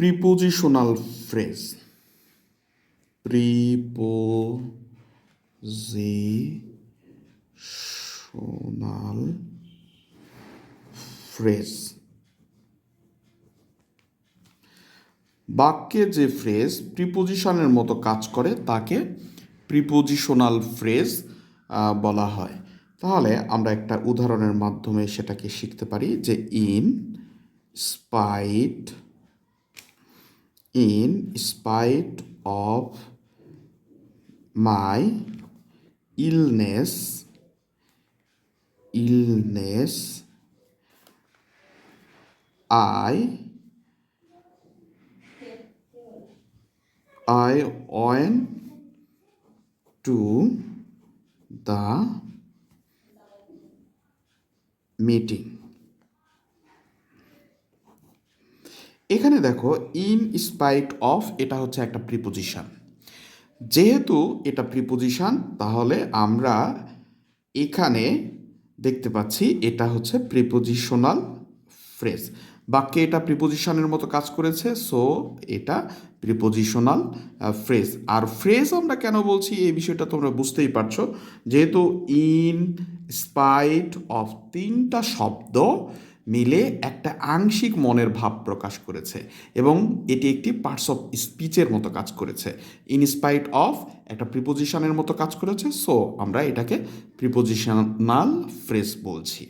Prepositional phrase, prepositional phrase. বাক্যে যে phrase প্রিপোজিশনের মতো কাজ করে তাকে প্রিপোজিশনাল ফ্রেজ বলা হয়। তাহলে আমরা একটা উদাহরণের মাধ্যমে সেটাকে শিখতে পারি যে in spite of my illness I went to the meeting. এখানে দেখো ইন স্পাইট অফ এটা হচ্ছে একটা প্রিপোজিশন। যেহেতু এটা প্রিপোজিশন তাহলে আমরা এখানে দেখতে পাচ্ছি এটা হচ্ছে প্রিপোজিশনাল ফ্রেজ। বাক্যে এটা প্রিপোজিশনের মতো কাজ করেছে, সো এটা প্রিপোজিশনাল ফ্রেজ। আর ফ্রেজ আমরা কেন বলছি এই বিষয়টা তোমরা বুঝতেই পারছো, যেহেতু ইন স্পাইট অফ তিনটা শব্দ মিলে একটা আংশিক মনের ভাব প্রকাশ করেছে এবং এটি একটি পার্টস অফ স্পিচের মতো কাজ করেছে। ইন স্পাইট অফ একটা প্রিপোজিশনের মতো কাজ করেছে, সো আমরা এটাকে প্রিপোজিশনাল ফ্রেজ বলছি।